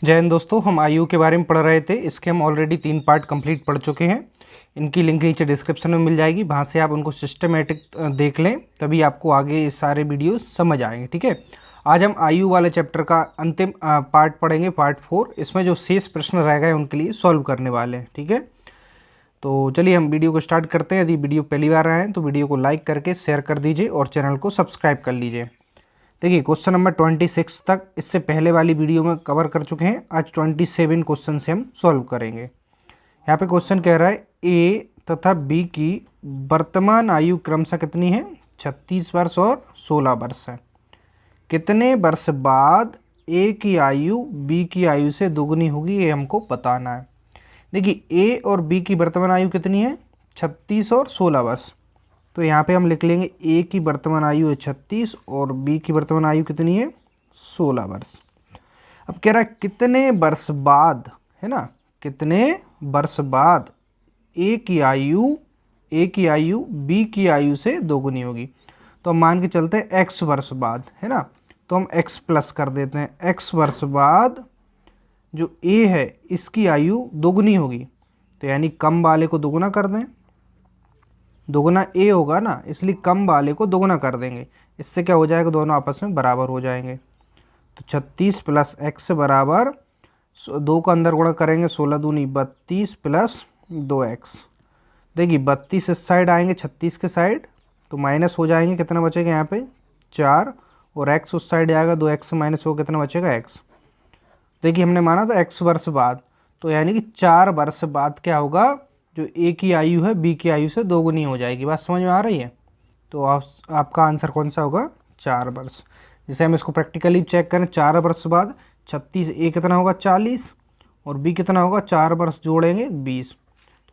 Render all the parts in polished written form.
जय हिंद दोस्तों, हम आयु के बारे में पढ़ रहे थे। इसके हम ऑलरेडी 3 पार्ट कंप्लीट पढ़ चुके हैं। इनकी लिंक नीचे डिस्क्रिप्शन में मिल जाएगी, वहाँ से आप उनको सिस्टमेटिक देख लें, तभी आपको आगे ये सारे वीडियो समझ आएंगे। ठीक है, आज हम आयु वाले चैप्टर का अंतिम पार्ट पढ़ेंगे, पार्ट 4। इसमें जो शेष प्रश्न रह गए उनके लिए सॉल्व करने वाले हैं। ठीक है, तो चलिए हम वीडियो को स्टार्ट करते हैं। यदि वीडियो पहली बार आए हैं तो वीडियो को लाइक करके शेयर कर दीजिए और चैनल को सब्सक्राइब कर लीजिए। देखिए, क्वेश्चन नंबर 26 तक इससे पहले वाली वीडियो में कवर कर चुके हैं। आज 27 क्वेश्चन से हम सॉल्व करेंगे। यहाँ पे क्वेश्चन कह रहा है ए तथा बी की वर्तमान आयु क्रमशः कितनी है? 36 वर्ष और 16 वर्ष है। कितने वर्ष बाद ए की आयु बी की आयु से दोगुनी होगी, ये हमको बताना है। देखिए, ए और बी की वर्तमान आयु कितनी है? 36 और 16 वर्ष। तो यहाँ पे हम लिख लेंगे ए की वर्तमान आयु है 36 और बी की वर्तमान आयु कितनी है? 16 वर्ष। अब कह रहा है कितने वर्ष बाद, है ना, कितने वर्ष बाद ए की आयु बी की आयु से दोगुनी होगी। तो हम मान के चलते हैं x वर्ष बाद, है ना, तो हम x प्लस कर देते हैं। x वर्ष बाद जो ए है इसकी आयु दोगुनी होगी, तो यानी कम वाले को दोगुना कर दें। दोगुना ए होगा ना, इसलिए कम वाले को दोगुना कर देंगे। इससे क्या हो जाएगा, दोनों आपस में बराबर हो जाएंगे। तो 36 प्लस एक्स बराबर 2 का अंदर गुणा करेंगे, 16 दूनी 32 प्लस 2x। देखिए 32 इस साइड आएंगे 36 के साइड, तो माइनस हो जाएंगे। कितना बचेगा यहाँ पे? 4, और x उस साइड आएगा, 2x माइनस हो, कितना बचेगा? x। देखिए हमने माना था x वर्ष बाद, तो यानी कि 4 वर्ष बाद क्या होगा, जो ए की आयु है बी की आयु से दोगुनी हो जाएगी। बात समझ में आ रही है? तो आपका आंसर कौन सा होगा? 4 वर्ष। जैसे हम इसको प्रैक्टिकली चेक करें, 4 वर्ष बाद 36, ए कितना होगा? 40, और बी कितना होगा? 4 वर्ष जोड़ेंगे 20।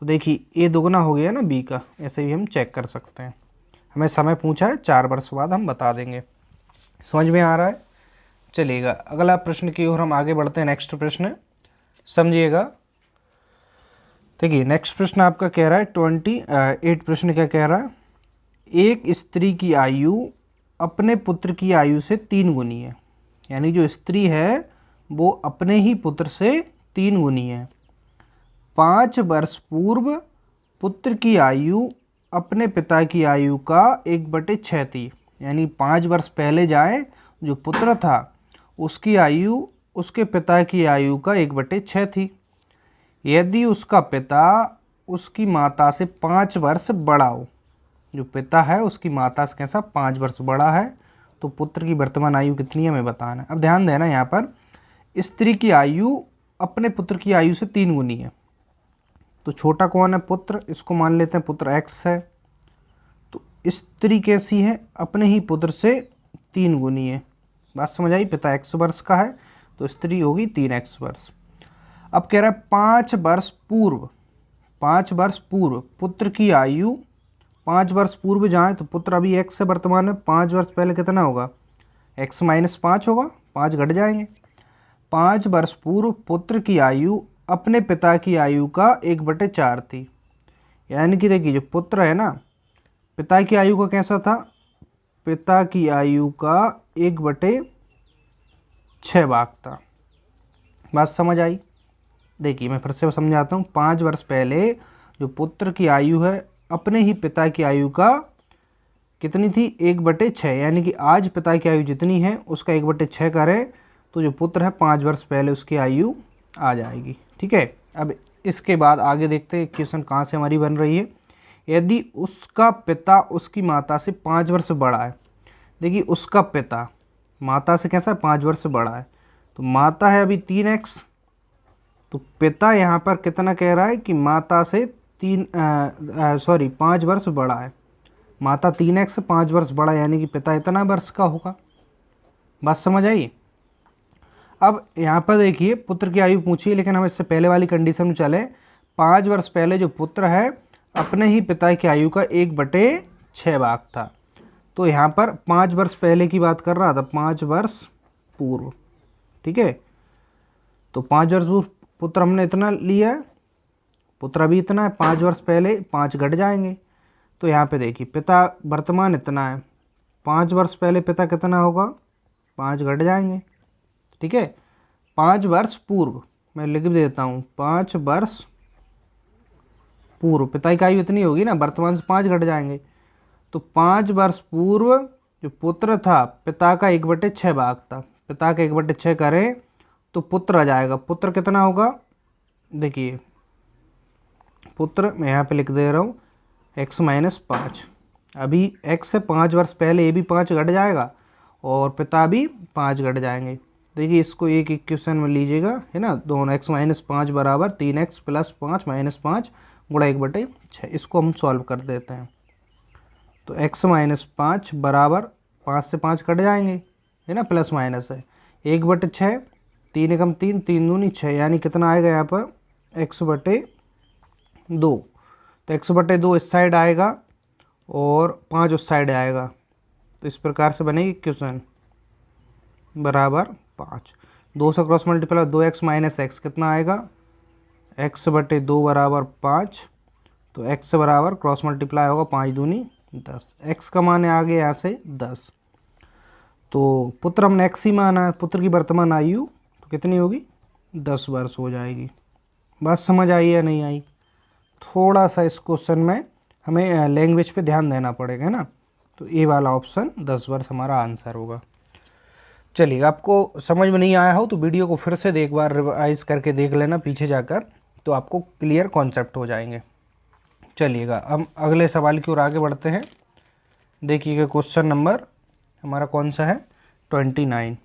तो देखिए ए दोगुना हो गया ना बी का। ऐसे भी हम चेक कर सकते हैं। हमें समय पूछा है, 4 वर्ष बाद हम बता देंगे। समझ में आ रहा है? चलिएगा अगला प्रश्न की ओर हम आगे बढ़ते हैं। नेक्स्ट प्रश्न समझिएगा। देखिए नेक्स्ट प्रश्न आपका कह रहा है 28 प्रश्न क्या कह रहा है? एक स्त्री की आयु अपने पुत्र की आयु से 3 गुनी है। यानी जो स्त्री है वो अपने ही पुत्र से 3 गुनी है। 5 वर्ष पूर्व पुत्र की आयु अपने पिता की आयु का 1/6 थी। यानी 5 वर्ष पहले जाए, जो पुत्र था उसकी आयु उसके पिता की आयु का 1/6 थी। यदि उसका पिता उसकी माता से 5 वर्ष बड़ा हो, जो पिता है उसकी माता से कैसा 5 वर्ष बड़ा है, तो पुत्र की वर्तमान आयु कितनी है हमें बताना है। अब ध्यान देना, यहाँ पर स्त्री की आयु अपने पुत्र की आयु से 3 गुनी है। तो छोटा कौन है? पुत्र। इसको मान लेते हैं पुत्र x है। तो स्त्री कैसी है? अपने ही पुत्र से 3 गुनी है। बात समझ आई? पिता x वर्ष का है तो स्त्री होगी 3x वर्ष। अब कह रहा है 5 वर्ष पूर्व पुत्र की आयु, 5 वर्ष पूर्व जाए तो पुत्र अभी x से वर्तमान में 5 वर्ष पहले कितना होगा? x माइनस 5 होगा, 5 घट जाएंगे। 5 वर्ष पूर्व पुत्र की आयु अपने पिता की आयु का 1/4 थी। यानी कि देखिए जो पुत्र है ना, पिता की आयु का कैसा था? पिता की आयु का 1/6 भाग था। बात समझ आई? देखिए मैं फिर से समझाता हूँ। 5 वर्ष पहले जो पुत्र की आयु है अपने ही पिता की आयु का कितनी थी? 1/6। यानी कि आज पिता की आयु जितनी है उसका 1/6 करें तो जो पुत्र है 5 वर्ष पहले उसकी आयु आ जाएगी। ठीक है, अब इसके बाद आगे देखते हैं क्वेश्चन कहाँ से हमारी बन रही है। यदि उसका पिता उसकी माता से 5 वर्ष बड़ा है। देखिए उसका पिता माता से कैसा 5 वर्ष बड़ा है, तो माता है अभी 3x, तो पिता यहाँ पर कितना कह रहा है कि माता से 5 वर्ष बड़ा है। माता 3x 5 वर्ष बड़ा, यानी कि पिता इतना वर्ष का होगा। बात समझ आई? अब यहाँ पर देखिए पुत्र की आयु पूछी, लेकिन हम इससे पहले वाली कंडीशन में चले। 5 वर्ष पहले जो पुत्र है अपने ही पिता की आयु का 1/6 भाग था। तो यहाँ पर 5 वर्ष पहले की बात कर रहा था, 5 वर्ष पूर्व। ठीक है, तो 5 वर्ष पूर्व पुत्र हमने इतना लिया है, पुत्र अभी इतना है। 5 वर्ष पहले 5 घट जाएंगे, तो यहाँ पे देखिए पिता वर्तमान इतना है, 5 वर्ष पहले पिता कितना होगा? 5 घट जाएंगे। ठीक है, 5 वर्ष पूर्व, मैं लिख देता हूँ 5 वर्ष पूर्व, पिता की आयु इतनी होगी ना, वर्तमान से 5 घट जाएंगे, तो 5 वर्ष पूर्व जो पुत्र था, पिता का 1/6 भाग था, पिता का 1/6 करें तो पुत्र आ जाएगा। पुत्र कितना होगा, देखिए पुत्र मैं यहाँ पे लिख दे रहा हूँ x - 5। अभी x से 5 वर्ष पहले ये भी 5 घट जाएगा और पिता भी 5 घट जाएंगे। देखिए इसको एक इक्वेशन में लीजिएगा, है ना, दोनों x - 5 बराबर 3x + 5 - 5 गुणा 1/6। इसको हम सॉल्व कर देते हैं। तो x - 5 बराबर 5 से 5 कट जाएंगे, है ना, प्लस माइनस है 1/6, 3 एकम 3, 3 दूनी 6, यानी कितना आएगा यहाँ पर x/2। तो x/2 इस साइड आएगा और 5 उस साइड आएगा। तो इस प्रकार से बनेगी इक्वेशन बराबर 5। 2 से क्रॉस मल्टीप्लाई 2x - x कितना आएगा, x/2 बराबर 5। तो x बराबर क्रॉस मल्टीप्लाई होगा 5 दूनी 10, x का मान आ गया यहाँ से 10। तो पुत्र हमने x ही माना है, पुत्र की वर्तमान आयु तो कितनी होगी 10 वर्ष हो जाएगी। बात समझ आई या नहीं आई? थोड़ा सा इस क्वेश्चन में हमें लैंग्वेज पे ध्यान देना पड़ेगा, है ना। तो ये वाला ऑप्शन 10 वर्ष हमारा आंसर होगा। चलिए, आपको समझ में नहीं आया हो तो वीडियो को फिर से एक बार रिवाइज करके देख लेना पीछे जाकर, तो आपको क्लियर कॉन्सेप्ट हो जाएंगे। चलिएगा, हम अगले सवाल की ओर आगे बढ़ते हैं। देखिएगा क्वेश्चन नंबर हमारा कौन सा है, 29।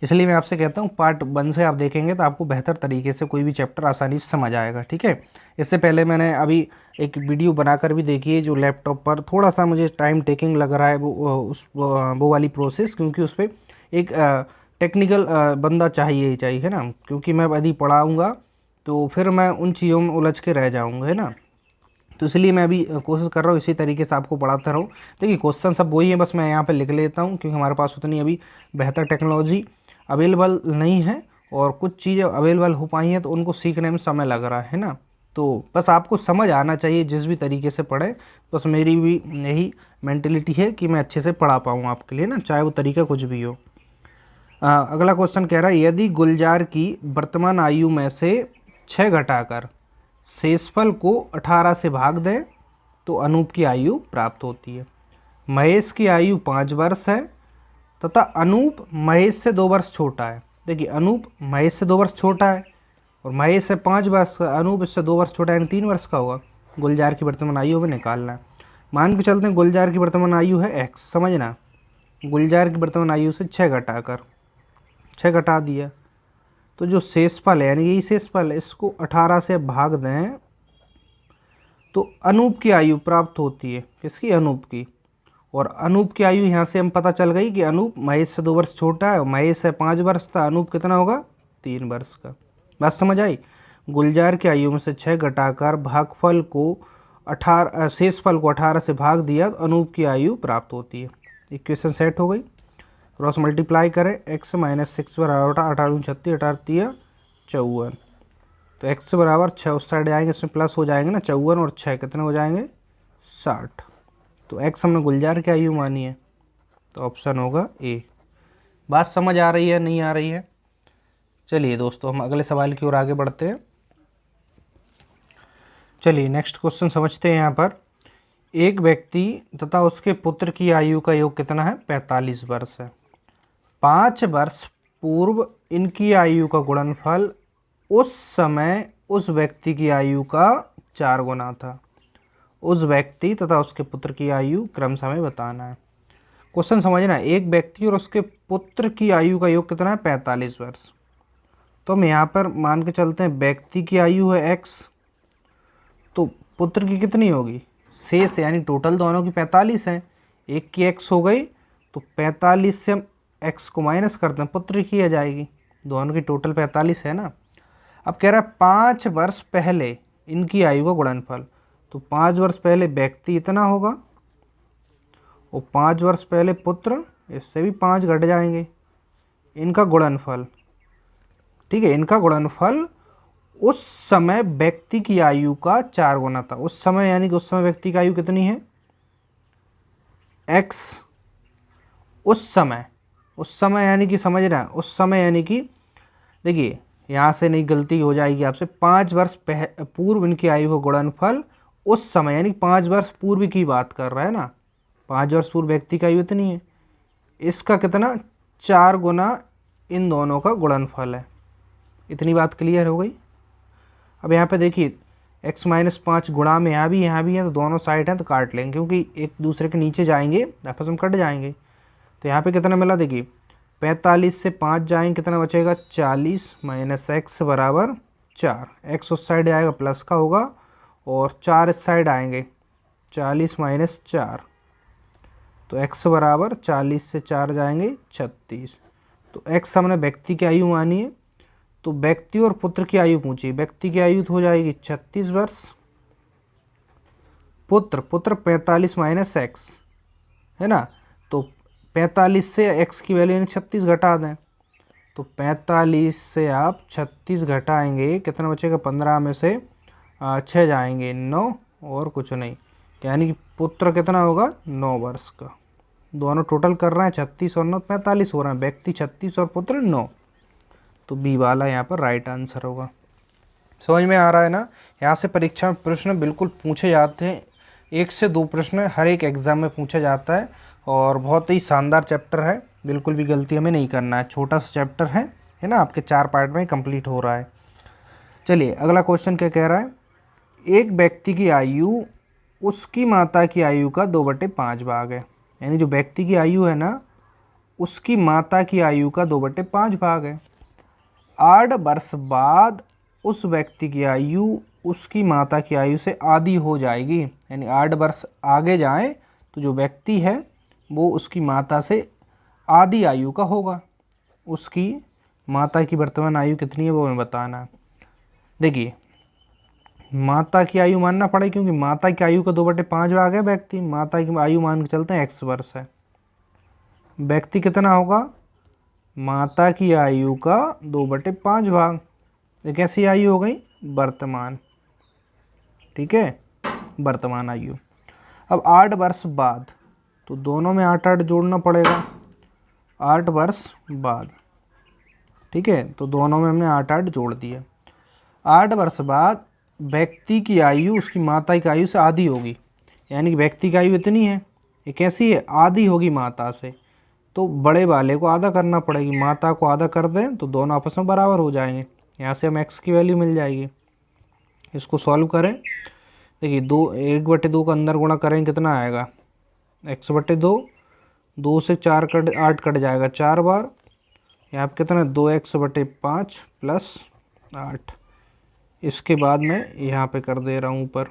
इसलिए मैं आपसे कहता हूँ पार्ट 1 से आप देखेंगे तो आपको बेहतर तरीके से कोई भी चैप्टर आसानी से समझ आएगा, ठीक है। इससे पहले मैंने अभी एक वीडियो बनाकर भी देखी है, जो लैपटॉप पर थोड़ा सा मुझे टाइम टेकिंग लग रहा है वो वाली प्रोसेस, क्योंकि उस पर एक टेक्निकल बंदा चाहिए ही चाहिए, है ना, क्योंकि मैं यदि पढ़ाऊँगा तो फिर मैं उन चीज़ों में उलझ के रह जाऊँगा, है ना। तो इसलिए मैं अभी कोशिश कर रहा हूँ इसी तरीके से आपको पढ़ाता रहूँ। देखिए क्वेश्चन सब वही है, बस मैं यहाँ पे लिख लेता हूँ, क्योंकि हमारे पास उतनी अभी बेहतर टेक्नोलॉजी अवेलेबल नहीं है, और कुछ चीज़ें अवेलेबल हो पाई हैं तो उनको सीखने में समय लग रहा है ना। तो बस आपको समझ आना चाहिए जिस भी तरीके से पढ़ें, बस मेरी भी यही मेंटलिटी है कि मैं अच्छे से पढ़ा पाऊँ आपके लिए ना, चाहे वो तरीका कुछ भी हो। अगला क्वेश्चन कह रहा है, यदि गुलजार की वर्तमान आयु में से 6 घटाकर शेषफल को 18 से भाग दें तो अनूप की आयु प्राप्त होती है। महेश की आयु 5 वर्ष है तथा अनूप महेश से 2 वर्ष छोटा है। देखिए अनूप महेश से 2 वर्ष छोटा है और महेश से 5 वर्ष का, अनूप इससे 2 वर्ष छोटा है, यानी 3 वर्ष का होगा। गुलजार की वर्तमान आयु हमें निकालना है। मान के चलते हैं गुलजार की वर्तमान आयु है x, समझना, गुलजार की वर्तमान आयु से 6 घटाकर 6 घटा दिया, तो जो शेषफल है, यानी यही शेषफल है, इसको 18 से भाग दें तो अनूप की आयु प्राप्त होती है। किसकी? अनूप की। और अनूप की आयु यहाँ से हम पता चल गई कि अनूप महेश से 2 वर्ष छोटा है और महेश से 5 वर्ष था, अनूप कितना होगा 3 वर्ष का। बात समझ आई? गुलजार की आयु में से 6 घटाकर भागफल को 18 शेषफल को 18 से भाग दिया तो अनूप की आयु प्राप्त होती है। इक्वेशन सेट हो गई। क्रॉस मल्टीप्लाई करें, x - 6 बराबर 18 दूनी 36, 18 तिया 54। तो x बराबर 6 उस साइड आएंगे, इसमें प्लस हो जाएंगे ना, 54 और 6 कितने हो जाएंगे 60। तो x हमने गुलजार की आयु मानी है, तो ऑप्शन होगा ए। बात समझ आ रही है नहीं आ रही है? चलिए दोस्तों, हम अगले सवाल की ओर आगे बढ़ते हैं। चलिए नेक्स्ट क्वेश्चन समझते हैं। यहाँ पर एक व्यक्ति तथा उसके पुत्र की आयु का योग कितना है, 45 वर्ष है। 5 वर्ष पूर्व इनकी आयु का गुणनफल उस समय उस व्यक्ति की आयु का 4 गुना था। उस व्यक्ति तथा उसके पुत्र की आयु क्रमशः में बताना है। क्वेश्चन समझना, एक व्यक्ति और उसके पुत्र की आयु का योग कितना है, 45 वर्ष। तो हम यहाँ पर मान के चलते हैं व्यक्ति की आयु है x, तो पुत्र की कितनी होगी, शेष यानी टोटल दोनों की 45 है, एक की x हो गई, तो 45 से हम x को माइनस करते हैं, पुत्र की आ जाएगी, दोनों की टोटल 45 है ना। अब कह रहा है 5 वर्ष पहले इनकी आयु का गुणनफल, तो 5 वर्ष पहले व्यक्ति इतना होगा और 5 वर्ष पहले पुत्र, इससे भी 5 घट जाएंगे, इनका गुणनफल, ठीक है, इनका गुणनफल उस समय व्यक्ति की आयु का 4 गुना था। उस समय यानी कि उस समय व्यक्ति की आयु कितनी है, x, उस समय उस समय यानी कि समझ रहे हैं, उस समय यानी कि देखिए यहाँ से नहीं गलती हो जाएगी आपसे, 5 वर्ष पूर्व इनकी आयु का गुणनफल उस समय यानी 5 वर्ष पूर्व की बात कर रहा है ना, 5 वर्ष पूर्व व्यक्ति की आयु इतनी है, इसका कितना 4 गुना इन दोनों का गुणनफल है। इतनी बात क्लियर हो गई। अब यहाँ पे देखिए x-5 गुणा में यहाँ भी है, तो दोनों साइड हैं तो काट लेंगे क्योंकि एक दूसरे के नीचे जाएंगे आपस में कट जाएंगे। तो यहाँ पे कितना मिला देखिए 45 से 5 जाएंगे कितना बचेगा 40 माइनस x बराबर 4। x उस साइड आएगा प्लस का होगा और 4 इस साइड आएंगे 40 माइनस 4, तो x बराबर 40 से 4 जाएंगे 36। तो x हमने व्यक्ति की आयु मानी है, तो व्यक्ति और पुत्र की आयु पूछी। व्यक्ति की आयु तो हो जाएगी 36 वर्ष, पुत्र 45 माइनस x है ना, तो 45 से x की वैल्यू यानी 36 घटा दें, तो 45 से आप 36 घटाएंगे कितना बचेगा 15 में से 6 जाएंगे 9 और कुछ नहीं, यानी कि पुत्र कितना होगा 9 वर्ष का। दोनों टोटल कर रहे हैं 36 और 9 45 हो रहे हैं, व्यक्ति 36 और पुत्र 9, तो बी वाला यहाँ पर राइट आंसर होगा। समझ में आ रहा है ना। यहाँ से परीक्षा में प्रश्न बिल्कुल पूछे जाते हैं, 1 से 2 प्रश्न हर एक एग्ज़ाम में पूछा जाता है और बहुत ही शानदार चैप्टर है, बिल्कुल भी गलती हमें नहीं करना है। छोटा सा चैप्टर है ना, आपके 4 पार्ट में कंप्लीट हो रहा है। चलिए अगला क्वेश्चन क्या कह रहा है, एक व्यक्ति की आयु उसकी माता की आयु का 2/5 भाग है, यानी जो व्यक्ति की आयु है ना उसकी माता की आयु का 2/5 भाग है। 8 वर्ष बाद उस व्यक्ति की आयु उसकी माता की आयु से आधी हो जाएगी, यानी 8 वर्ष आगे जाएं तो जो व्यक्ति है वो उसकी माता से आधी आयु का होगा। उसकी माता की वर्तमान आयु कितनी है वो हमें बताना है। देखिए माता की आयु मानना पड़ेगी क्योंकि माता की आयु का 2/5 भाग है व्यक्ति, माता की आयु मान के चलते हैं x वर्ष है। व्यक्ति कितना होगा माता की आयु का 2/5 भाग, ये कैसी आयु हो गई वर्तमान, ठीक है वर्तमान आयु। अब 8 वर्ष बाद, तो दोनों में 8 जोड़ना पड़ेगा, 8 वर्ष बाद, ठीक है, तो दोनों में हमने 8 जोड़ दिए। 8 वर्ष बाद व्यक्ति की आयु उसकी माता की आयु से आधी होगी, यानी कि व्यक्ति की आयु इतनी है, ये कैसी है आधी होगी माता से, तो बड़े वाले को आधा करना पड़ेगी, माता को आधा कर दें तो दोनों आपस में बराबर हो जाएंगे। यहाँ से हम x की वैल्यू मिल जाएगी। इसको सॉल्व करें, देखिए 1/2 का अंदर गुणा करें कितना आएगा x/2, 2 से 4 कट 8 कट जाएगा 4 बार, यहाँ पे कितना 2x/5 प्लस 8। इसके बाद मैं यहाँ पे कर दे रहा हूँ ऊपर,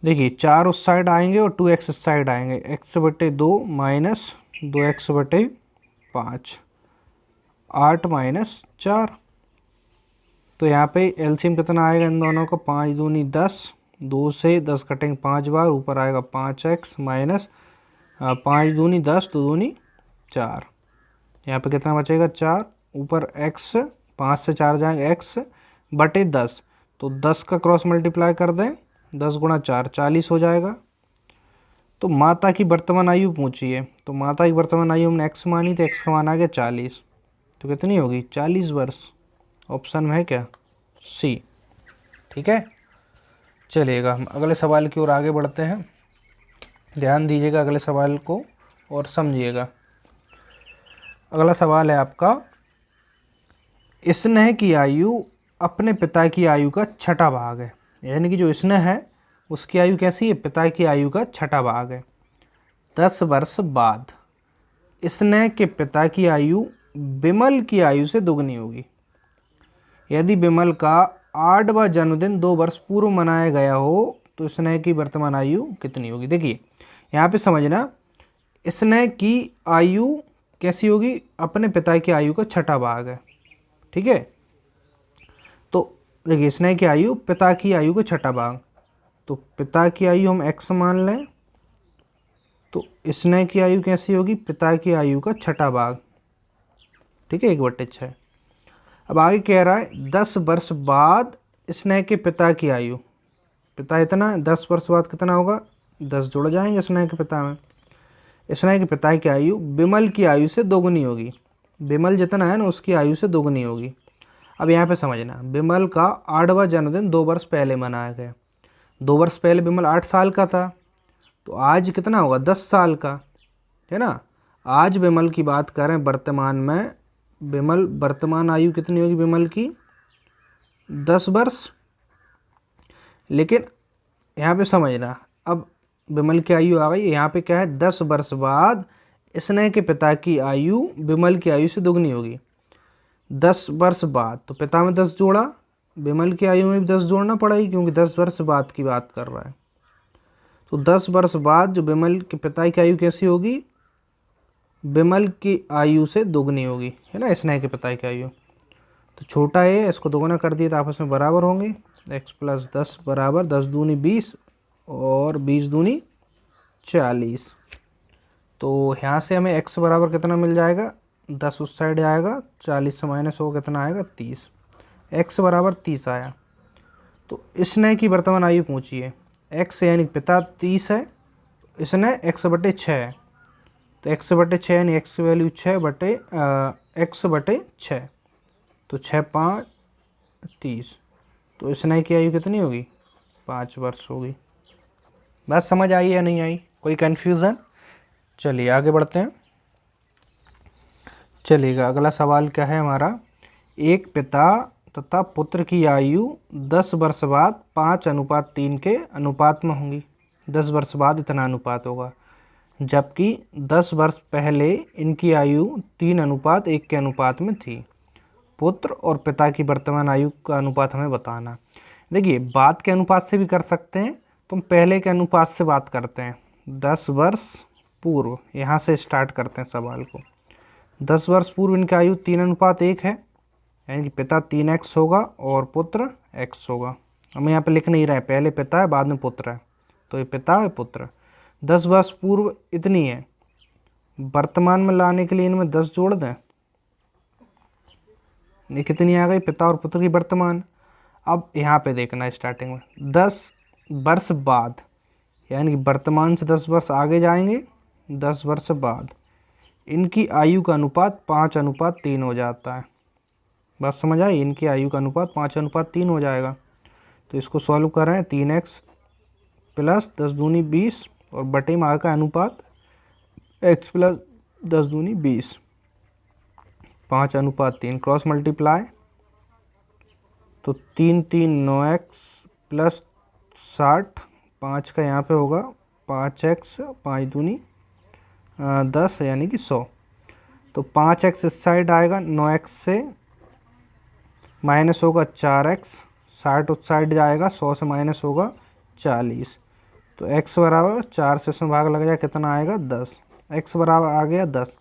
देखिए 4 उस साइड आएंगे और 2x इस साइड आएंगे, x/2 माइनस 2x/5, 8 माइनस 4। तो यहाँ पे एलसीएम कितना आएगा इन दोनों का 5 दूनी 10, 2 से 10 कटेंगे 5 बार, ऊपर आएगा 5x माइनस 5 दूनी 10, 2 दूनी 4, यहाँ पे कितना बचेगा 4, ऊपर x 5 से 4 जाएंगे x/10, तो 10 का क्रॉस मल्टीप्लाई कर दें 10 गुणा 4 40 हो जाएगा। तो माता की वर्तमान आयु पूछी है, तो माता की वर्तमान आयु हमने x मानी तो x का मान आ गया 40, तो कितनी होगी 40 वर्ष। ऑप्शन में है क्या सी, ठीक है। चलिएगा हम अगले सवाल की ओर आगे बढ़ते हैं, ध्यान दीजिएगा अगले सवाल को और समझिएगा। अगला सवाल है आपका, स्नेह की आयु अपने पिता की आयु का 6ठा भाग है, यानी कि जो स्नेह है उसकी आयु कैसी है पिता की आयु का 6ठा भाग है। 10 वर्ष बाद स्नेह के पिता की आयु विमल की आयु से दुगनी होगी। यदि विमल का 8वां जन्मदिन 2 वर्ष पूर्व मनाया गया हो तो स्नेह की वर्तमान आयु कितनी होगी। देखिए यहाँ पे समझना, स्नेह की आयु कैसी होगी अपने पिता की आयु का 6ठा भाग है, ठीक है। तो देखिए स्नेह की आयु पिता की आयु का 6ठा भाग, तो पिता की आयु हम x मान लें, तो स्नेह की आयु कैसी होगी पिता की आयु का 6ठा भाग, ठीक है 1/6। अब आगे कह रहा है 10 वर्ष बाद स्नेह के पिता की आयु, पिता इतना 10 वर्ष बाद कितना होगा 10 जुड़ जाएंगे स्नेह के पिता में, स्नेह के पिता की आयु विमल की आयु से दोगुनी होगी। विमल जितना है ना उसकी आयु से दोगुनी होगी। अब यहाँ पे समझना, विमल का 8वां जन्मदिन 2 वर्ष पहले मनाया गया। 2 वर्ष पहले विमल 8 साल का था, तो आज कितना होगा 10 साल का, है ना। आज विमल की बात करें वर्तमान में, विमल वर्तमान आयु कितनी होगी विमल की 10 वर्ष। लेकिन यहाँ पे समझना, अब विमल की आयु आ गई, यहाँ पे क्या है 10 वर्ष बाद स्नेह के पिता की आयु विमल की आयु से दुगनी होगी। 10 वर्ष बाद, तो पिता में 10 जोड़ा, विमल की आयु में भी 10 जोड़ना पड़ेगी क्योंकि 10 वर्ष बाद की बात कर रहा है। तो 10 वर्ष बाद जो विमल के पिता की आयु कैसी होगी, विमल की आयु से दोगुनी होगी, है ना, स्नेह के पिता की आयु। तो छोटा है, इसको दोगुना कर दिया तो आपस में बराबर होंगे। x + 10 बराबर 10 दूनी 20 और 20 दूनी 40। तो यहाँ से हमें x बराबर कितना मिल जाएगा, 10 उस साइड आएगा, 40 से माइनस होगा कितना आएगा 30। x बराबर 30 आया। तो स्नेह की वर्तमान आयु पूछी है, x यानी पिता 30 है, स्नेह x/6 है, तो x/6 यानी x की वैल्यू 6/6, तो 6 5 30। तो स्नेह की आयु कितनी होगी 5 वर्ष होगी। बात समझ आई या नहीं आई, कोई कन्फ्यूज़न? चलिए आगे बढ़ते हैं। चलिएगा, अगला सवाल क्या है हमारा, एक पिता तथा पुत्र की आयु 10 वर्ष बाद 5:3 के अनुपात में होंगी। 10 वर्ष बाद इतना अनुपात होगा, जबकि 10 वर्ष पहले इनकी आयु 3:1 के अनुपात में थी। पुत्र और पिता की वर्तमान आयु का अनुपात हमें बताना। देखिए, बाद के अनुपात से भी कर सकते हैं, तुम पहले के अनुपात से बात करते हैं। 10 वर्ष पूर्व, यहाँ से स्टार्ट करते हैं सवाल को। 10 वर्ष पूर्व इनकी आयु 3:1 है, यानी कि पिता 3x होगा और पुत्र x होगा। हम यहाँ पे लिख नहीं रहे, पहले पिता है बाद में पुत्र है, तो ये पिता है पुत्र। 10 वर्ष पूर्व इतनी है, वर्तमान में लाने के लिए इनमें 10 जोड़ दें, ये कितनी आ गई पिता और पुत्र की वर्तमान। अब यहाँ पे देखना स्टार्टिंग में 10 वर्ष बाद, यानी कि वर्तमान से 10 वर्ष आगे जाएंगे, 10 वर्ष बाद इनकी आयु का अनुपात 5:3 हो जाता है। बात समझ आई, इनकी आयु का अनुपात 5:3 हो जाएगा। तो इसको सॉल्व कर रहे हैं, 3x + 10 दूनी 20 और बटे में का अनुपात x + 10 दूनी 20, 5:3 क्रॉस मल्टीप्लाई, तो 3 3 9x + 60, 5 का यहाँ पे होगा 5x, 5 दूनी 10 यानी कि 100। तो 5x इस साइड आएगा, 9x से माइनस होगा 4x, 60 उस साइड जाएगा, 100 से माइनस होगा 40। तो x बराबर 4 से इसमें भाग लग जाए, कितना आएगा 10। x बराबर आ गया 10।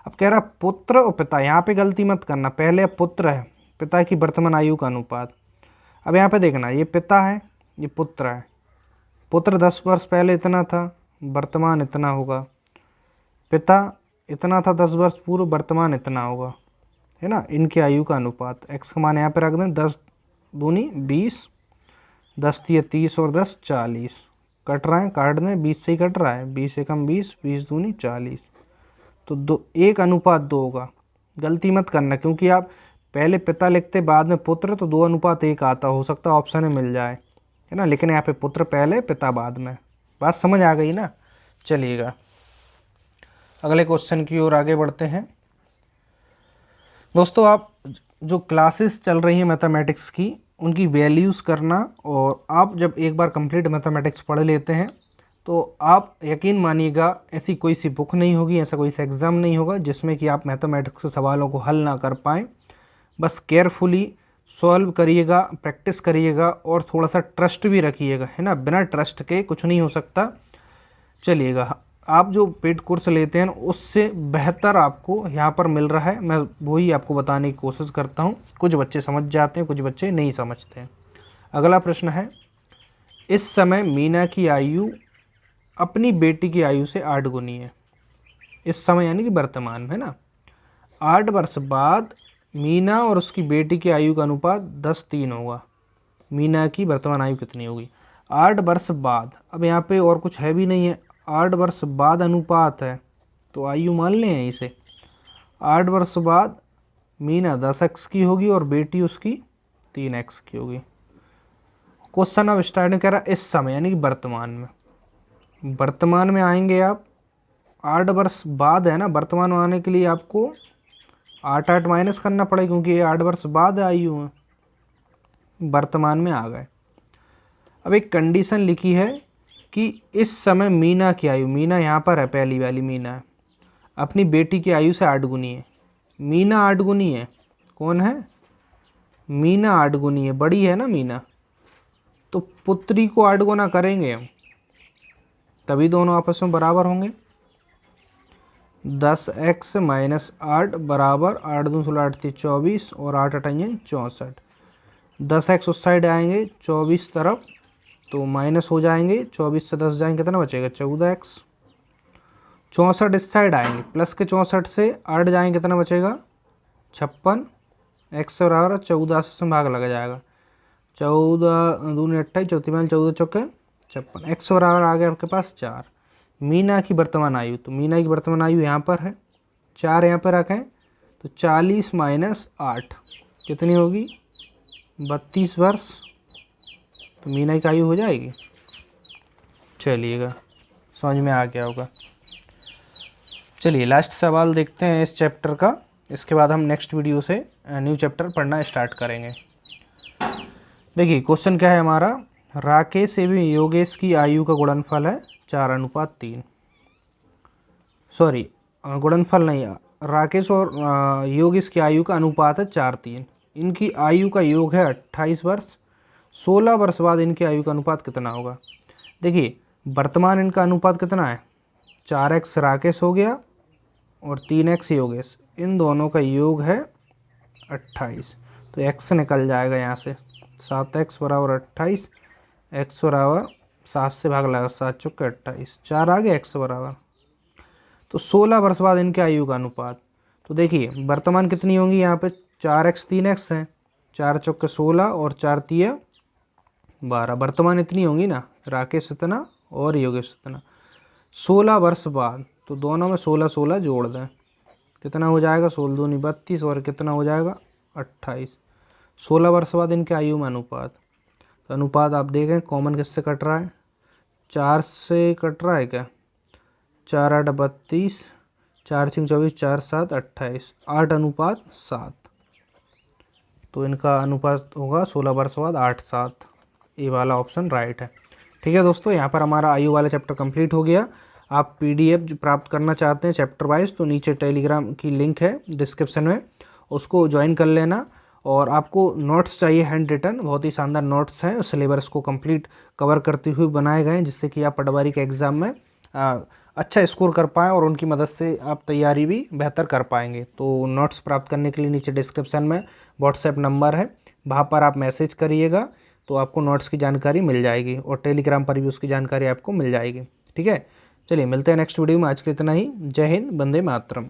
अब कह रहा पुत्र और पिता, यहाँ पे गलती मत करना, पहले पुत्र है, पिता की वर्तमान आयु का अनुपात। अब यहाँ पे देखना, ये पिता है ये पुत्र है, पुत्र 10 वर्ष पहले इतना था, वर्तमान इतना होगा। पिता इतना था 10 वर्ष पूर्व, वर्तमान इतना होगा, है ना। इनकी आयु का अनुपात, x का मान यहाँ पे रख दें, 10 दूनी 20, 10 × 30 और 10 40, कट रहा है काट दें, 20 से ही कट रहा है, 20 से कम 20, 20 दूनी 40। तो 1:2 होगा, गलती मत करना, क्योंकि आप पहले पिता लिखते बाद में पुत्र तो 2:1 आता, हो सकता है ऑप्शन में मिल जाए, है ना। लेकिन यहाँ पे पुत्र पहले पिता बाद में। बात समझ आ गई ना। चलिएगा अगले क्वेश्चन की ओर आगे बढ़ते हैं। दोस्तों, आप जो क्लासेस चल रही हैं मैथमेटिक्स की, उनकी वैल्यूज़ करना, और आप जब एक बार कंप्लीट मैथमेटिक्स पढ़ लेते हैं तो आप यकीन मानिएगा ऐसी कोई सी बुक नहीं होगी, ऐसा कोई सा एग्ज़ाम नहीं होगा जिसमें कि आप मैथमेटिक्स के सवालों को हल ना कर पाएँ। बस केयरफुली सॉल्व करिएगा, प्रैक्टिस करिएगा और थोड़ा सा ट्रस्ट भी रखिएगा, है ना। बिना ट्रस्ट के कुछ नहीं हो सकता। चलिएगा, आप जो पेड कोर्स लेते हैं उससे बेहतर आपको यहाँ पर मिल रहा है, मैं वही आपको बताने की कोशिश करता हूँ। कुछ बच्चे समझ जाते हैं, कुछ बच्चे नहीं समझते हैं। अगला प्रश्न है, इस समय मीना की आयु अपनी बेटी की आयु से 8 गुनी है। इस समय यानी कि वर्तमान में, है ना। 8 वर्ष बाद मीना और उसकी बेटी की आयु का अनुपात 10:3 होगा। मीना की वर्तमान आयु कितनी होगी 8 वर्ष बाद। अब यहाँ पे और कुछ है भी नहीं है, 8 वर्ष बाद अनुपात है, तो आयु मान लें यहीं से। 8 वर्ष बाद मीना 10x की होगी और बेटी उसकी 3x की होगी। क्वेश्चन अब स्टार्ट कह रहा इस समय यानी कि वर्तमान में। वर्तमान में आएंगे आप, 8 वर्ष बाद है ना, वर्तमान में आने के लिए आपको 8 माइनस करना पड़ेगा क्योंकि ये 8 वर्ष बाद आयु है। वर्तमान में आ गए। अब एक कंडीशन लिखी है कि इस समय मीना की आयु, मीना यहाँ पर है, पहली वाली मीना है, अपनी बेटी की आयु से 8 गुनी है। मीना 8 गुनी है, कौन है? मीना 8 गुनी है, बड़ी है ना मीना, तो पुत्री को 8 गुना करेंगे हम, तभी दोनों आपस में बराबर होंगे। 10x माइनस 8 बराबर 8 दूनी 16 8 24 और 8 अठाइए 64। 10x उस साइड आएंगे 24 तरफ तो माइनस हो जाएंगे, 24 से 10 जाएंगे कितना बचेगा 14x। 64 इस साइड आएंगे, प्लस के 64 से 8 जाएंगे कितना बचेगा 56। x बराबर 14 से भाग लगा जाएगा, 14 दूनी 28 चौथी 14 चौके 56। x बराबर आ गया आपके पास 4। मीना की वर्तमान आयु, तो मीना की वर्तमान आयु यहाँ पर है, 4 यहाँ पर रखें तो 40 माइनस 8 कितनी होगी 32 वर्ष। तो मीना की आयु हो जाएगी। चलिएगा समझ में आ गया होगा। चलिए लास्ट सवाल देखते हैं इस चैप्टर का, इसके बाद हम नेक्स्ट वीडियो से न्यू चैप्टर पढ़ना स्टार्ट करेंगे। देखिए क्वेश्चन क्या है हमारा, राकेश एवं योगेश की आयु का गुणनफल है 4:3। सॉरी गुणनफल नहीं, राकेश और योगेश की आयु का अनुपात है 4:3। इनकी आयु का योग है 28 वर्ष। 16 वर्ष बाद इनकी आयु का अनुपात कितना होगा। देखिए वर्तमान इनका अनुपात कितना है, 4x राकेश हो गया और 3x योगेश, इन दोनों का योग है 28। तो x निकल जाएगा यहाँ से, 7x बराबर 28, x बराबर 7 से भाग लगा 7 चौके 28, 4 आ गया x बराबर। तो 16 वर्ष बाद इनके आयु का अनुपात, तो देखिए वर्तमान कितनी होंगी यहाँ पे 4x 3x है, 4 चौके 16 और 4 तिया 12, वर्तमान इतनी होंगी ना, राकेश इतना और योगेश इतना। 16 वर्ष बाद तो दोनों में 16 16 जोड़ दें, कितना हो जाएगा 16 दूनी 32 और कितना हो जाएगा 28। 16 वर्ष बाद इनके आयु में अनुपात, तो अनुपात आप देखें कॉमन किससे कट रहा है, 4 से कट रहा है क्या, 4 8 32, 4 6 24, 4 7 28, 8:7। तो इनका अनुपात होगा 16 वर्ष बाद 8:7, ये वाला ऑप्शन राइट है। ठीक है दोस्तों, यहाँ पर हमारा आयु वाला चैप्टर कंप्लीट हो गया। आप PDF जो प्राप्त करना चाहते हैं चैप्टर वाइज, तो नीचे टेलीग्राम की लिंक है डिस्क्रिप्शन में, उसको ज्वाइन कर लेना। और आपको नोट्स चाहिए हैंड रिटन, बहुत ही शानदार नोट्स हैं, सिलेबस को कंप्लीट कवर करते हुए बनाए गए हैं, जिससे कि आप पटवारी के एग्ज़ाम में अच्छा स्कोर कर पाएँ और उनकी मदद से आप तैयारी भी बेहतर कर पाएंगे। तो नोट्स प्राप्त करने के लिए नीचे डिस्क्रिप्शन में व्हाट्सएप नंबर है, वहाँ पर आप मैसेज करिएगा तो आपको नोट्स की जानकारी मिल जाएगी और टेलीग्राम पर भी उसकी जानकारी आपको मिल जाएगी। ठीक है, चलिए मिलते हैं नेक्स्ट वीडियो में। आज के इतना ही। जय हिंद, वंदे मातरम।